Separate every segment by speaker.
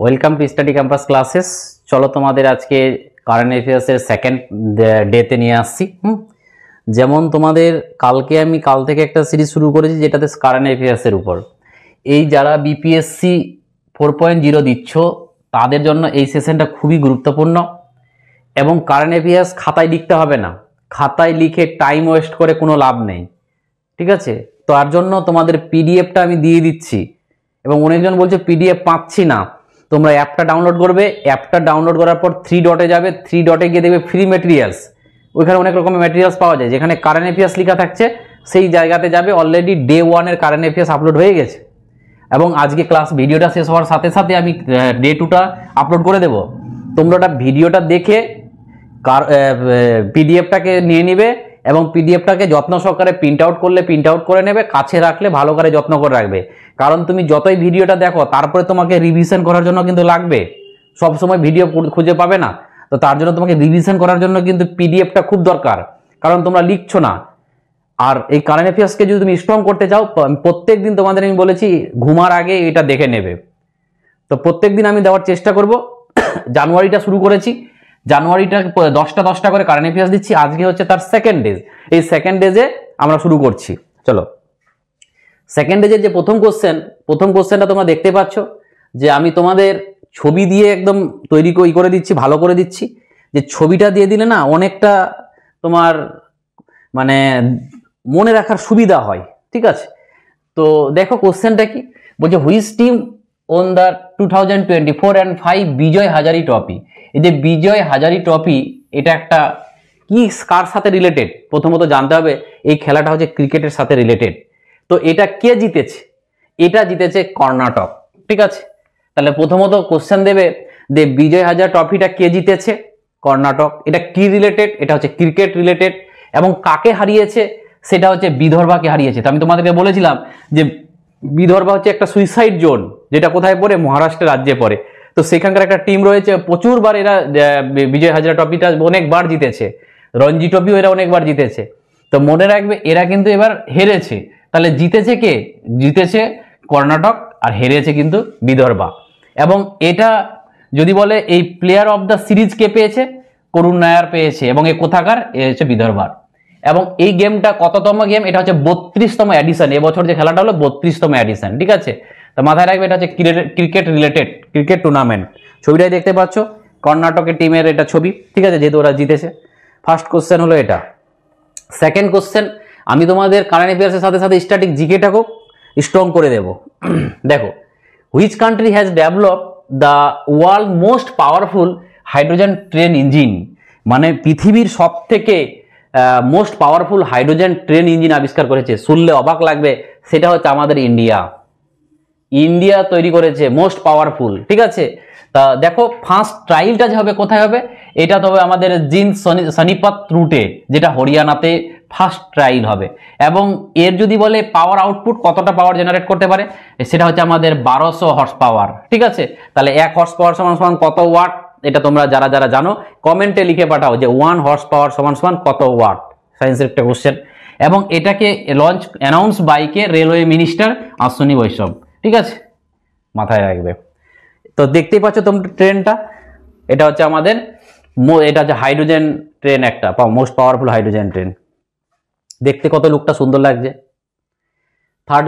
Speaker 1: Welcome to study campus classes. চলো তোমাদের আজকে কারেন্ট অ্যাফেয়ার্সের সেকেন্ড ডেতে নিয়ে আসছি। যেমন তোমাদের কাল থেকে একটা সিরিজ শুরু করেছি যেটাতে কারেন্ট অ্যাফেয়ার্সের উপর। এই যারা বিপিএসসি 4.0 দিচ্ছ তাদের জন্য এই সেশনটা খুবই গুরুত্বপূর্ণ এবং কারেন্ট অ্যাফেয়ার্স খাতায় লিখতে হবে না, খাতায় লিখে টাইম ওয়েস্ট করে কোনো লাভ নেই, ঠিক আছে? তো তার জন্য তোমাদের পিডিএফটা আমি দিয়ে দিচ্ছি এবং অনেকজন বলছে পিডিএফ পাচ্ছি না। তোমরা অ্যাপটা ডাউনলোড করবে, অ্যাপটা ডাউনলোড করার পর 3 ডটে যাবে, 3 ডটে গিয়ে দেখবে ফ্রি ম্যাটেরিয়ালস। ওইখানে অনেক রকমের ম্যাটেরিয়ালস পাওয়া যায়, যেখানে কারেন্ট অ্যাফেয়ার্স লেখা থাকছে সেই জায়গাতে যাবে। অলরেডি ডে 1 এর কারেন্ট অ্যাফেয়ার্স আপলোড হয়ে গেছে এবং আজকে ক্লাস ভিডিওটা শেষ হওয়ার সাথে সাথে আমি ডে 2টা আপলোড করে দেব। তোমরা ওটা ভিডিওটা দেখে পিডিএফটাকে নিয়ে নিবে এবং পিডিএফটাকে যত্ন সহকারে প্রিন্ট আউট করলে প্রিন্ট আউট করে নেবে, কাছে রাখলে ভালো করে যত্ন করে রাখবে। কারণ তুমি যতই ভিডিওটা দেখো তারপরে তোমাকে রিভিশন করার জন্য কিন্তু লাগবে, সবসময় ভিডিও খুঁজে পাবে না। তো তার জন্য তোমাকে রিভিশন করার জন্য কিন্তু পিডিএফটা খুব দরকার, কারণ তোমরা লিখছো না। আর এই কারেন্ট অ্যাফেয়ার্সকে যদি তুমি স্ট্রং করতে চাও, প্রত্যেক দিন তোমাদের আমি বলেছি ঘুমার আগে এটা দেখে নেবে। তো প্রত্যেক দিন আমি দেওয়ার চেষ্টা করব। জানুয়ারিটা শুরু করেছি, জানুয়ারিটা 10টা করে কারেন্ট অ্যাফেয়ার্স দিচ্ছি। আজকে হচ্ছে তার সেকেন্ড ডেজ। এই সেকেন্ড ডেজে আমরা শুরু করছি। চলো, সেকেন্ড ডেজের যে প্রথম কোশ্চেনটা তোমরা দেখতে পাচ্ছ যে আমি তোমাদের ছবি দিয়ে একদম তৈরি করে দিচ্ছি, ভালো করে দিচ্ছি। যে ছবিটা দিয়ে দিলে না অনেকটা তোমার মানে মনে রাখার সুবিধা হয়, ঠিক আছে? তো দেখো কোশ্চেনটা কি বলছে, which team won the 2024 and 5 Vijay Hazare trophy. এই যে বিজয় হাজারি ট্রফি এটা একটা কি, কার সাথে রিলেটেড? প্রথমত জানতে হবে এই খেলাটা হচ্ছে ক্রিকেটের সাথে রিলেটেড। তো এটা কে জিতেছে? এটা জিতেছে কর্ণাটক, ঠিক আছে? তাহলে প্রথমত কোশ্চেন দেবে যে বিজয় হাজার ট্রফিটা কে জিতেছে? কর্ণাটক। এটা কি রিলেটেড? এটা হচ্ছে ক্রিকেট রিলেটেড। এবং কাকে হারিয়েছে? সেটা হচ্ছে বিদর্ভাকে হারিয়েছে। তো আমি তোমাদেরকে বলেছিলাম যে বিদর্ভা হচ্ছে একটা সুইসাইড জোন, যেটা কোথায় পড়ে? মহারাষ্ট্র রাজ্যে পড়ে। তো সেখানকার একটা টিম রয়েছে, প্রচুরবার এরা বিজয় হাজারা ট্রফিটা অনেকবার জিতেছে, রঞ্জি ট্রফিও এরা অনেকবার জিতেছে। তো মনে রাখবে এরা কিন্তু এবার হেরেছে। তাহলে জিতেছে কে? জিতেছে কর্ণাটক আর হেরেছে কিন্তু বিদর্ভা। এবং এটা যদি বলে এই প্লেয়ার অফ দ্য সিরিজ কে পেয়েছে? করুণ নায়ার পেয়েছে। এবং এ কোথাকার? এ হচ্ছে বিদর্ভার। এবং এই গেমটা কততম গেম? এটা হচ্ছে 32তম এডিশন। এবছর যে খেলাটা হলো 32তম এডিশন, ঠিক আছে? তো মাথায় রাখবে এটা হচ্ছে ক্রিকেট রিলেটেড, ক্রিকেট টুর্নামেন্ট। ছবিটাই দেখতে পাচ্ছ, কর্ণাটকের টিমের এটা ছবি, ঠিক আছে, যেহেতু ওরা জিতেছে। ফার্স্ট কোশ্চেন হলো এটা। সেকেন্ড কোশ্চেন আমি তোমাদের কারেন্ট অ্যাফেয়ার্সের সাথে সাথে স্ট্যাটিক জিকেটাকেও স্ট্রং করে দেব। দেখো, which country has develop the world most powerful hydrogen train engine. মানে পৃথিবীর সব থেকে most powerful hydrogen train engine আবিষ্কার করেছে। শুনলে অবাক লাগবে, সেটা হচ্ছে আমাদের ইন্ডিয়া তৈরি করেছে মোস্ট পাওয়ারফুল, ঠিক আছে? তা দেখো ফার্স্ট ট্রায়ালটা যে হবে কোথায় হবে? এটা তবে আমাদের জিন্দ সনিপত রুটে, যেটা হরিয়ানাতে ফার্স্ট ট্রায়াল হবে। এবং এর যদি বলে পাওয়ার আউটপুট কতটা পাওয়ার জেনারেট করতে পারে, সেটা হচ্ছে আমাদের 1200 হর্স পাওয়ার, ঠিক আছে? তাহলে 1 হর্স পাওয়ার সমান সমান কত ওয়াট? এটা তোমরা যারা যারা জানো কমেন্টে লিখে পাঠাও যে 1 হর্স পাওয়ার সমান সমান কত ওয়াট। সায়েন্সের একটা কোশ্চেন। এবং এটাকে লঞ্চ অ্যানাউন্স বাই কে? রেলওয়ে মিনিস্টার অশ্বিনী বৈষ্ণব, ঠিক আছে? মাথায় রাখবে। তো দেখতেই পাচ্ছ তোমরা ট্রেনটা, এটা হচ্ছে আমাদের এটা হচ্ছে হাইড্রোজেন ট্রেন, একটা মোস্ট পাওয়ারফুল হাইড্রোজেন ট্রেন। দেখতে কত লুকটা সুন্দর লাগছে। থার্ড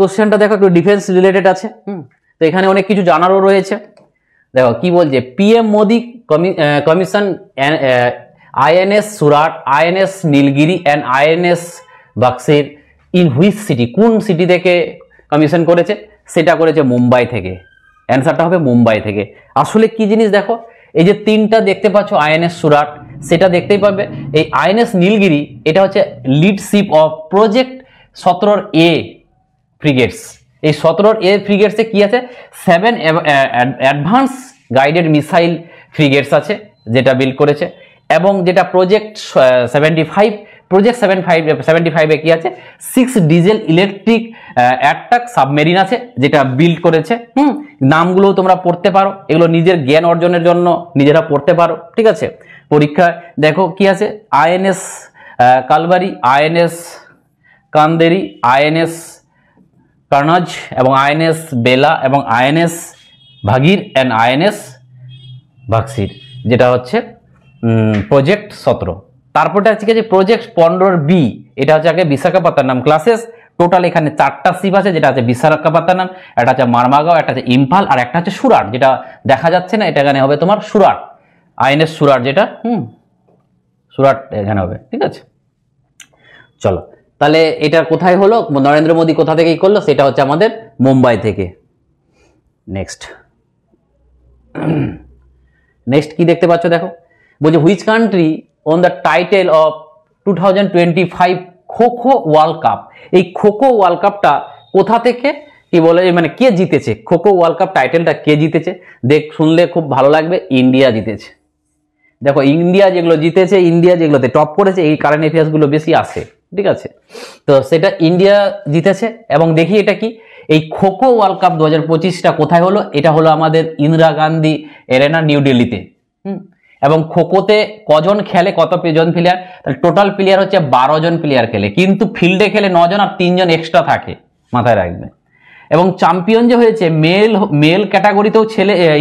Speaker 1: কোশ্চেনটা দেখো একটু ডিফেন্স রিলেটেড আছে। তো এখানে অনেক কিছু জানারও রয়েছে। দেখো কি বলছে, PM Modi commission INS Surat, INS Nilgiri and INS বাক্সির ইন হুইচ সিটি? কোন সিটি থেকে কমিশন করেছে? সেটা করেছে মুম্বাই থেকে। অ্যান্সারটা হবে মুম্বাই থেকে। আসলে কি জিনিস দেখো, এই যে 3টা দেখতে পাচ্ছ, আইএনএস সুরাট সেটা দেখতেই পাবে। এই আইএনএস নীলগিরি এটা হচ্ছে lead ship of project 17A frigates. এই 17A ফ্রিগেটসে কি আছে? 7 অ্যাডভান্স গাইডেড মিসাইল ফ্রিগেটস আছে, যেটা বিল্ড করেছে। এবং যেটা প্রজেক্ট 75 কি আছে? 6 ডিজেল ইলেকট্রিক অ্যাটাক সাবমেরিন আছে, যেটা বিল্ড করেছে। নামগুলো তোমরা পড়তে পারো, এগুলো নিজের জ্ঞান অর্জনের জন্য নিজেরা পড়তে পারো, ঠিক আছে? পরীক্ষায় দেখো কি আছে, আইএনএস কালবারি, আইএনএস কান্দেরি, আইএনএস কার্নাজ এবং আইএনএস বেলা এবং আইএনএস ভাগির অ্যান্ড আইএনএস ভাক্সির, যেটা হচ্ছে প্রজেক্ট 17। তারপরটা হচ্ছে যে প্রজেক্ট 15B, এটা হচ্ছে আগে বিশাখাপত্তনম ক্লাসেস। টোটাল এখানে 4টা শিপ আছে, যেটা আছে বিশাখাপত্তনম, একটা হচ্ছে মারমাগাঁও, একটা হচ্ছে ইম্ফল, আর একটা হচ্ছে সুরাট, যেটা দেখা যাচ্ছে না, এটা এখানে হবে তোমার সুরাট, আইএনএস সুরাট, যেটা সুরাট এখানে হবে। ঠিক আছে, চলো তাহলে এটা কোথায় হলো, নরেন্দ্র মোদী কোথা থেকে করলো, সেটা হচ্ছে আমাদের মুম্বাই থেকে। নেক্সট কি দেখতে পাচ্ছ, দেখো বলছে which country on the title of 2025 kho world cup. এই খো ওয়ার্ল্ড কাপটা কোথা থেকে কি বলে, মানে কে জিতেছে, খো ওয়ার্ল্ড কাপ টাইটেলটা কে জিতেছে, শুনলে খুব ভালো লাগবে, ইন্ডিয়া জিতেছে। দেখো ইন্ডিয়া যেগুলো জিতেছে, ইন্ডিয়া যেগুলোতে টপ করেছে, এই কারেন্ট অ্যাফেয়ার্স গুলো বেশি আসে। ঠিক আছে, তো সেটা ইন্ডিয়া জিতেছে। এবং দেখি এটা কি, এই খো ওয়ার্ল্ড কাপ 2025টা কোথায় হলো, এটা হলো আমাদের ইন্দিরা গান্ধী এরেনা, নিউ দিল্লিতে। এবং খোতে কজন খেলে, কত জন প্লেয়ার, তাহলে টোটাল প্লেয়ার হচ্ছে 12 জন প্লেয়ার খেলে, কিন্তু ফিল্ডে খেলে 9 জন আর 3 জন এক্সট্রা থাকে, মাথায় রাখবে। এবং চ্যাম্পিয়ন যে হয়েছে মেল ক্যাটাগরিতেও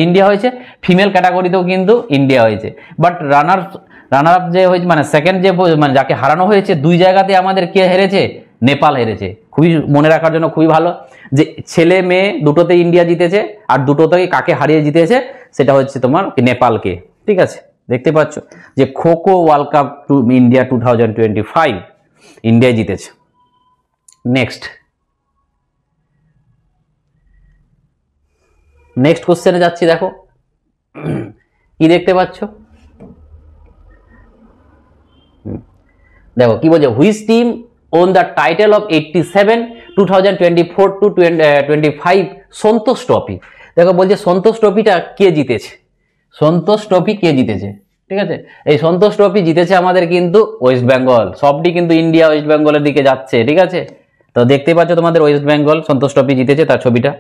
Speaker 1: ইন্ডিয়া হয়েছে, ফিমেল ক্যাটাগরিতেও কিন্তু ইন্ডিয়া হয়েছে। বাট রানার আপ যে হয়েছে, মানে সেকেন্ড যে মানে যাকে হারানো হয়েছে, 2 জায়গাতে আমাদের কে হেরেছে, নেপাল হেরেছে। খুবই মনে রাখার জন্য খুবই ভালো যে ছেলে মেয়ে দুটোতে ইন্ডিয়া জিতেছে, আর দুটোতেই কাকে হারিয়ে জিতেছে, সেটা হচ্ছে তোমার নেপালকে। ঠিক আছে, দেখতে পাচ্ছ যে খো ওয়ার্ল্ড কাপ ইন্ডিয়া 2025 ইন্ডিয়া জিতেছে। নেক্সট কোশ্চেনে যাচ্ছি, দেখো কি দেখতে পাচ্ছ, দেখো কি বলছে, which team won the title of 87 2024 to 25 Santosh trophy. দেখো বলছে সন্তোষ ট্রফিটা কে জিতেছে, সন্তোষ ট্রফি কে জিতেছে। ঠিক আছে, এই সন্তোষ ট্রফি জিতেছে আমাদের কিন্তু ওয়েস্ট বেঙ্গল, সবটি কিন্তু ইন্ডিয়া ওয়েস্ট বেঙ্গলের দিকে যাচ্ছে। ঠিক আছে, তো দেখতে পাচ্ছ তোমাদের ওয়েস্ট বেঙ্গল সন্তোষ ট্রফি জিতেছে, তার ছবিটা।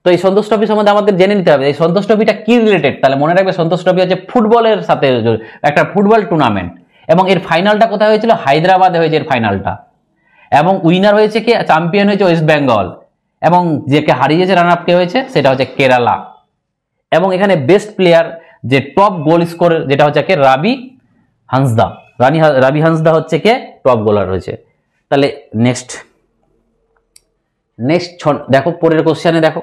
Speaker 1: তো এই সন্তোষ ট্রফি সম্বন্ধে আমাদের জেনে নিতে হবে, এই সন্তোষ ট্রফিটা কি রিলেটেড। তাহলে মনে রাখবে, সন্তোষ ট্রফি হচ্ছে ফুটবলের সাথে একটা ফুটবল টুর্নামেন্ট, এবং এর ফাইনালটা কোথায় হয়েছিল, হায়দ্রাবাদে হয়েছে এর ফাইনালটা। এবং উইনার হয়েছে কে, চ্যাম্পিয়ন হয়েছে ওয়েস্ট বেঙ্গল, এবং যে কে হারিয়েছে রান আপ কে হয়েছে, সেটা হচ্ছে কেরালা। এবং এখানে বেস্ট প্লেয়ার যে টপ গোল স্কোর, যেটা হচ্ছে কে, রাবি হাঁসদা হচ্ছে কে টপ গোলার হয়েছে। তাহলে নেক্সট দেখো পরের কোশ্চেনে, দেখো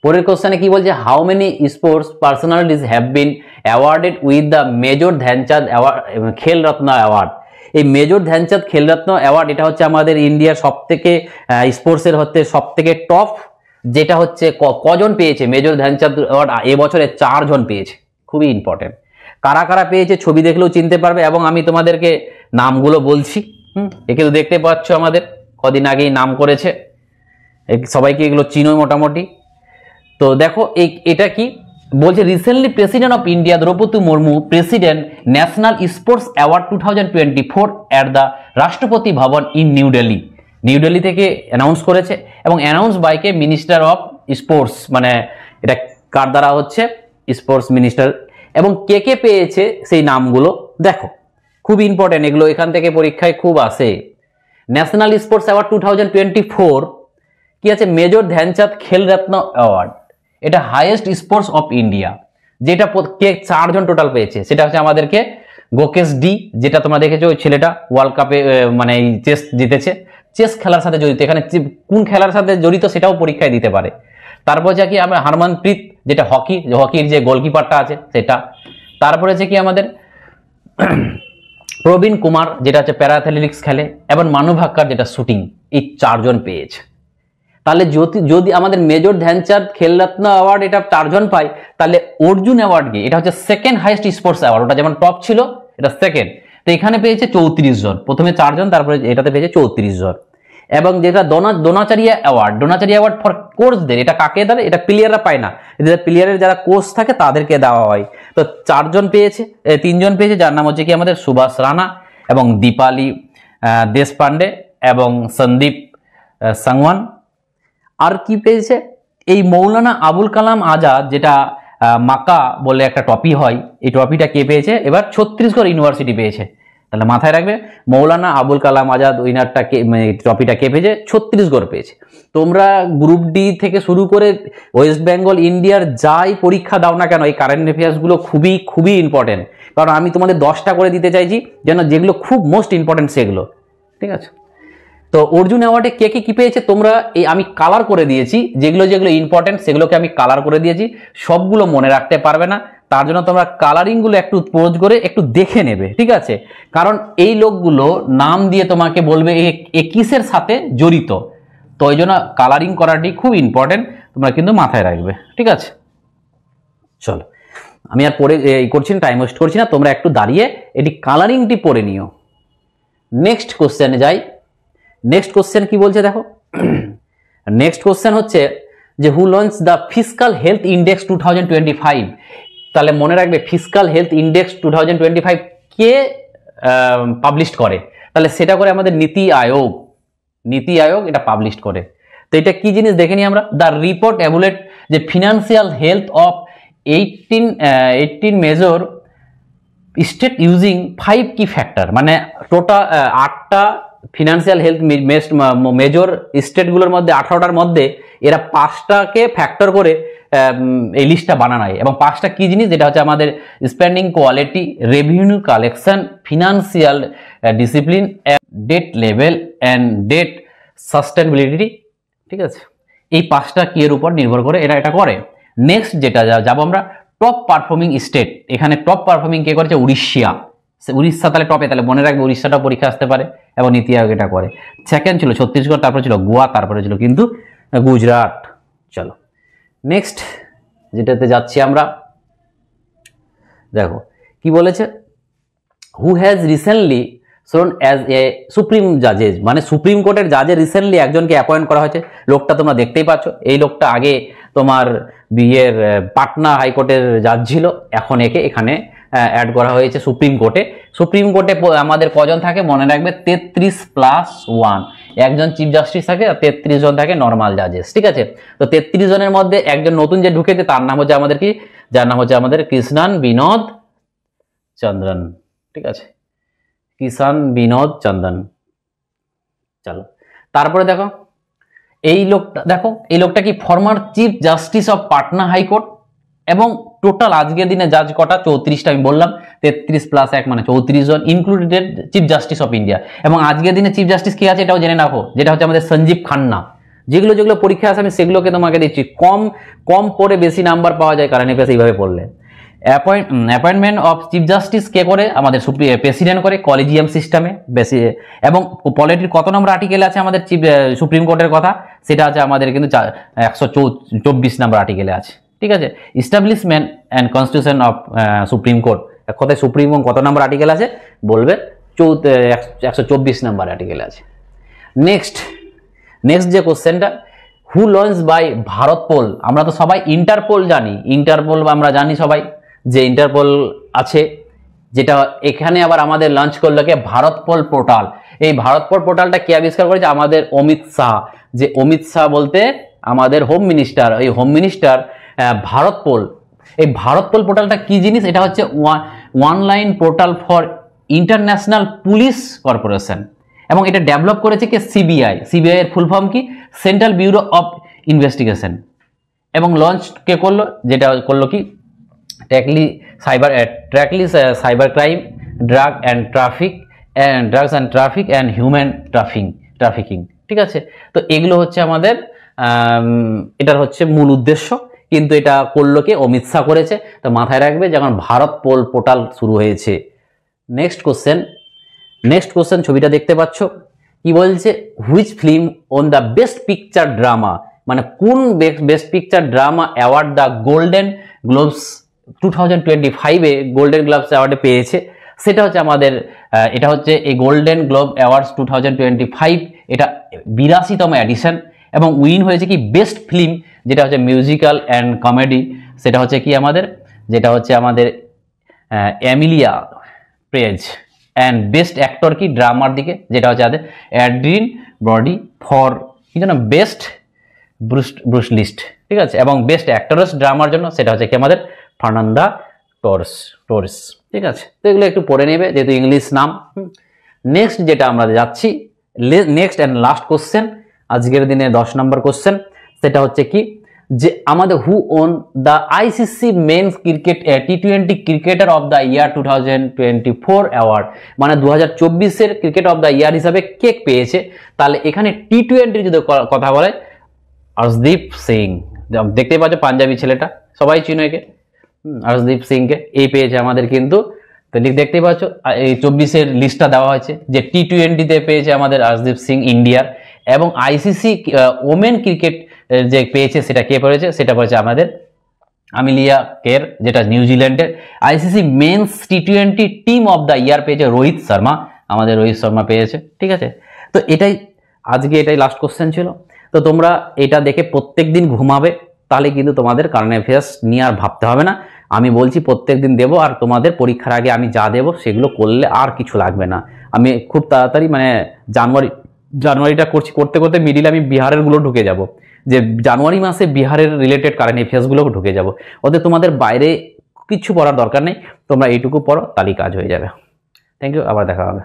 Speaker 1: পরের কোশ্চেনে কি বলছে, how many sports personalities have been awarded with the major Dhyan Chand Khel Ratna award. এই মেজর ধ্যানচাঁদ খেলরত্ন অ্যাওয়ার্ড, এটা হচ্ছে আমাদের ইন্ডিয়ার সব থেকে স্পোর্টসের হচ্ছে সব থেকে টপ, যেটা হচ্ছে কজন পেয়েছে মেজর ধ্যানচাঁদ অ্যাওয়ার্ড, এবছরে 4 জন পেয়েছে। খুবই ইম্পর্টেন্ট, কারা কারা পেয়েছে ছবি দেখলেও চিনতে পারবে, এবং আমি তোমাদেরকে নামগুলো বলছি। একে তো দেখতে পাচ্ছ, আমাদের কদিন আগেই নাম করেছে, সবাইকে এগুলো চিনো মোটামুটি। তো দেখো এটা কি বলছে, recently president of India Droupadi Murmu president National Sports Award 2024 at the Rashtrapati Bhavan in New Delhi থেকে অ্যানাউন্স করেছে, এবং অ্যানাউন্স বাই কে মিনিস্টার অফ স্পোর্টস, মানে এটা কার দ্বারা হচ্ছে, স্পোর্টস মিনিস্টার। এবং কে কে পেয়েছে সেই নামগুলো দেখো, খুব ইম্পর্টেন্ট এগুলো, এখান থেকে পরীক্ষায় খুব আসে। ন্যাশনাল স্পোর্টস অ্যাওয়ার্ড 2024 কি আছে, মেজর ধ্যানচাঁদ খেলরত্ন অ্যাওয়ার্ড, এটা হাইয়েস্ট স্পোর্টস অফ ইন্ডিয়া, যেটা কে 4 জন টোটাল পেয়েছে, সেটা হচ্ছে আমাদেরকে গোকেশ ডি, যেটা তোমরা দেখেছো ওই ছেলেটা ওয়ার্ল্ড কাপে মানে এই চেস জিতেছে, চেস খেলার সাথে জড়িত, এখানে কোন খেলার সাথে জড়িত সেটাও পরীক্ষায় দিতে পারে। তারপর যে কি আমরা হরমনপ্রীত, যেটা হকির যে গোলকিপারটা আছে সেটা। তারপরে যে কি আমাদের প্রবীণ কুমার, যেটা হচ্ছে প্যারা অ্যাথলেটিক্স খেলে, এবং মানু ভাক্কর, যেটা শুটিং, এই 4 জন পেয়েছে। তাহলে যদি আমাদের মেজর ধ্যানচাঁদ খেলরত্ন অ্যাওয়ার্ড এটা 4 জন পায়, তাহলে অর্জুন অ্যাওয়ার্ড কি, এটা হচ্ছে সেকেন্ড হাইয়েস্ট স্পোর্টস অ্যাওয়ার্ড, ওটা যেমন টপ ছিল এটা সেকেন্ড, তো এখানে পেয়েছে 34 জন, প্রথমে 4 জন, তারপরে এটাতে পেয়েছে 34 জন। এবং যেটা দ্রোণাচার্য অ্যাওয়ার্ড ফর কোচদের, এটা কাকে দেয়, এটা প্লেয়াররা পায় না, এটা প্লেয়ারের যারা কোচ থাকে তাদেরকে দেওয়া হয়। তো 4 জন পেয়েছে, 3 জন পেয়েছে, যার নাম হচ্ছে কি আমাদের সুভাষ রানা এবং দীপালি দেশপান্ডে এবং সন্দীপ সাংওয়ান। আর কি পেয়েছে, এই মৌলানা আবুল কালাম আজাদ, যেটা মাকা বলে একটা ট্রফি হয়, এই ট্রফিটা কে পেয়েছে, এবার ছত্তিশগড় ইউনিভার্সিটি পেয়েছে। তাহলে মাথায় রাখবে মৌলানা আবুল কালাম আজাদ উইনারটা ট্রফিটা কে পেয়েছে, ছত্তিশগড় পেয়েছে। তোমরা গ্রুপ ডি থেকে শুরু করে ওয়েস্ট বেঙ্গল ইন্ডিয়ার যাই পরীক্ষা দাও না কেন, এই কারেন্ট অ্যাফেয়ার্সগুলো খুবই খুবই ইম্পর্টেন্ট। কারণ আমি তোমাদের 10টা করে দিতে চাইছি, যেন যেগুলো খুব মোস্ট ইম্পর্টেন্ট সেগুলো, ঠিক আছে। তো অর্জুন অ্যাওয়ার্ডে কে কে কি পেয়েছে তোমরা এই আমি কালার করে দিয়েছি, যেগুলো যেগুলো ইম্পর্টেন্ট সেগুলোকে আমি কালার করে দিয়েছি। সবগুলো মনে রাখতে পারবে না, তার জন্য তোমরা কালারিংগুলো একটু পোজ করে একটু দেখে নেবে, ঠিক আছে। কারণ এই লোকগুলো নাম দিয়ে তোমাকে বলবে এ কিসের সাথে জড়িত, তো ওই জন্য কালারিং করাটি খুব ইম্পর্টেন্ট, তোমরা কিন্তু মাথায় রাখবে, ঠিক আছে। চলো আমি আর পরে করছি না, টাইম ওয়েস্ট করছি না, তোমরা একটু দাঁড়িয়ে এটি কালারিংটি পড়ে নিও। নেক্সট কোশ্চেনে যাই। নেক্সট কোশ্চেন কি বলছে দেখো, নেক্সট কোশ্চেন হচ্ছে যে who launch the fiscal health index 2025। তাহলে মনে রাখবে ফিসকাল হেলথ ইন্ডেক্স 2025 কে পাবলিশ করে, তাহলে সেটা করে আমাদের নীতি আয়োগ। নীতি আয়োগ এটা পাবলিশ করে। তো এটা কি জিনিস দেখে নিই আমরা। দ্য রিপোর্ট এভুলেট যে financial health of 18 major state using 5 কি ফ্যাক্টর, মানে টোটাল 8টা ফিনান্সিয়াল হেলথ মেজর স্টেটগুলোর মধ্যে 18টার মধ্যে এরা 5টাকে ফ্যাক্টর করে এই লিস্টটা বানানো হয়। এবং 5টা কি জিনিস, যেটা হচ্ছে আমাদের spending quality, revenue collection, financial discipline, debt level and debt sustainability, ঠিক আছে। এই 5টা কি এর উপর নির্ভর করে এরা এটা করে। নেক্সট যেটা যাবো আমরা, টপ পারফর্মিং স্টেট। এখানে টপ পারফর্মিং কে করেছে, উড়িষ্যা। উড়িষ্যা তাহলে টপে, তাহলে মনে রাখবে উড়িষ্যাটা পরীক্ষা আসতে পারে, এবং নীতি আয়োগ এটা করে। সেকেন্ড ছিল ছত্তিশগড়, তারপরে ছিল গোয়া, তারপরে ছিল কিন্তু গুজরাট। চলো নেক্সট যেটাতে যাচ্ছি আমরা, দেখো কি বলেছে, who has recently sworn as a supreme জাজেস, মানে সুপ্রিম কোর্টের জাজে রিসেন্টলি একজনকে অ্যাপয়েন্ট করা হয়েছে। লোকটা তোমরা দেখতেই পাচ্ছ, এই লোকটা আগে তোমার বিয়ের পাটনা হাইকোর্টের জাজ ছিল, এখন একে এখানে অ্যাড করা হয়েছে সুপ্রিম কোর্টে। সুপ্রিম কোর্টে আমাদের কজন থাকে মনে রাখবে, 33+1, একজন চিফ জাস্টিস থাকে, 33 জন থাকে নর্মাল জাজেস, ঠিক আছে। তো 33 জনের মধ্যে একজন নতুন যে ঢুকেছে তার নাম হচ্ছে আমাদের কি, যার নাম হচ্ছে আমাদের কৃষ্ণান বিনোদ চন্দ্রন, ঠিক আছে, কিষান বিনোদ চন্দন। চলো তারপরে দেখো এই লোকটা, দেখো এই লোকটা কি former chief justice of Patna high court, এবং টোটাল আজকের দিনে জাজ কটা, 34টা। আমি বললাম 33+1 মানে 34 জন, included chief justice of India. এবং আজকের দিনে চিফ জাস্টিস কি আছে এটাও জেনে রাখো, যেটা হচ্ছে আমাদের সঞ্জীব খান্না। যেগুলো যেগুলো পরীক্ষা আছে আমি সেগুলোকে তোমাকে দিচ্ছি, কম পড়ে বেশি নাম্বার পাওয়া যায় কারণ এফএস এইভাবে পড়লে। অ্যাপয়েন্টমেন্ট অফ চিফ জাস্টিস কে করে, আমাদের প্রেসিডেন্ট করে কলেজিয়াম সিস্টেমে বেশি। এবং পলিটির কত নম্বর আর্টিকেল আছে আমাদের সুপ্রিম কোর্টের কথা, সেটা আছে আমাদের কিন্তু 124 নম্বর আর্টিকেলে আছে, ঠিক আছে। Establishment and constitution of supreme court, এক কথায় সুপ্রিম কোর্ট কত নম্বর আর্টিকেল আছে বলবে, 124 নম্বর আর্টিকেল আছে। নেক্সট যে কোশ্চেনটা, হু লঞ্চ বাই ভারত পোল। আমরা তো সবাই ইন্টারপোল জানি, ইন্টারপোল আমরা জানি সবাই যে ইন্টারপোল আছে, যেটা এখানে আবার আমাদের লঞ্চ করলো কে, ভারত পোল পোর্টাল। এই ভারত পোল পোর্টালটা কে আবিষ্কার করেছে, আমাদের অমিত শাহ। যে অমিত শাহ বলতে আমাদের হোম মিনিস্টার, এই হোম মিনিস্টার ভারত পোল। এই ভারত পোল পোর্টালটা কি জিনিস, এটা হচ্ছে online portal for international police corporation, এবং এটা ডেভেলপ করেছে কে, সিবিআই। সিবিআই এর ফুল ফর্ম কি, সেন্ট্রাল ব্যুরো অফ ইনভেস্টিগেশন। এবং লঞ্চ কে করলো, যেটা করলো কি, ট্র্যাকলি cyber crime, drugs and traffic and human trafficking, ঠিক আছে। তো এগুলো হচ্ছে আমাদের এটার হচ্ছে মূল উদ্দেশ্য, কিন্তু এটা করলো কে, অমিত শাহ করেছে। তো মাথায় রাখবে যখন ভারত পোল পোর্টাল শুরু হয়েছে। নেক্সট কোশ্চেন ছবিটা দেখতে পাচ্ছ, কি বলছে, which film on the best picture drama, মানে কোন best picture drama award the golden globes 2025-এ গোল্ডেন গ্লোবস অ্যাওয়ার্ডে পেয়েছে, সেটা হচ্ছে আমাদের এটা হচ্ছে এই গোল্ডেন গ্লোব অ্যাওয়ার্ডস 2025, এটা 82তম এডিশন। এবং উইন হয়েছে কি, বেস্ট ফিল্ম, যেটা হচ্ছে মিউজিক্যাল অ্যান্ড কমেডি, সেটা হচ্ছে কি আমাদের, যেটা হচ্ছে আমাদের Emilia Perez. And best actor কি, ড্রামার দিকে, যেটা হচ্ছে আমাদের অ্যাড্রিন ব্রডি ফর কি যেন, বেস্ট ব্রুস লিস্ট, ঠিক আছে। এবং বেস্ট অ্যাক্টরেস ড্রামার জন্য সেটা হচ্ছে কি আমাদের ফার্নান্ডা টোর্স টোর্স, ঠিক আছে। তো এগুলো একটু পড়ে নেবে যেহেতু ইংলিশ নাম। নেক্সট যেটা আমরা যাচ্ছি, নেক্সট অ্যান্ড লাস্ট কোশ্চেন, আজকের দিনে 10 নম্বর কোশ্চেন, সেটা হচ্ছে কি যে আমাদের who won the ICC men's cricket T20 cricketer of the year 2024 award, মানে 2024-এর ক্রিকেট অফ দ্য ইয়ার হিসাবে কে পেয়েছে। তাহলে এখানে T20 যদি কথা বলে, অর্শদীপ সিং, দেখতেই পাচ্ছ পাঞ্জাবি ছেলেটা, সবাই চিনো একে, অর্শদীপ সিংকে, এই পেয়েছে আমাদের কিন্তু। তো দেখতেই পাচ্ছ এই 24-এর লিস্টটা দেওয়া হয়েছে যে T20-তে পেয়েছে আমাদের অর্শদীপ সিং ইন্ডিয়ার, এবং আইসিসি ওমেন ক্রিকেট যে পেয়েছে সেটা কে পড়েছে, সেটা পড়েছে আমাদের আমিলিয়া কের, যেটা নিউজিল্যান্ডের। ICC men's T20 team of the year পেয়েছে রোহিত শর্মা, আমাদের রোহিত শর্মা পেয়েছে, ঠিক আছে। তো এটাই আজকে, এটাই লাস্ট কোশ্চেন ছিল। তো তোমরা এটা দেখে প্রত্যেক দিন ঘুমাবে, তাহলে কিন্তু তোমাদের কারেন্ট অ্যাফেয়ার্স নিয়ে আর ভাবতে হবে না। আমি বলছি প্রত্যেক দিন দেবো, আর তোমাদের পরীক্ষার আগে আমি যা দেবো সেগুলো করলে আর কিছু লাগবে না। আমি খুব তাড়াতাড়ি মানে জানুয়ারিটা করতে করতে মিডিলে আমি বিহারের গুলো ঢুকে যাব, যে জানুয়ারি মাসে বিহারের রিলেটেড কারেন্ট অ্যাফেয়ার্সগুলো ঢুকে যাব। ওদের তোমাদের বাইরে কিছু পড়ার দরকার নেই, তোমরা এইটুকু পড়ো, তাহলেই কাজ হয়ে যাবে। থ্যাংক ইউ, আবার দেখা হবে।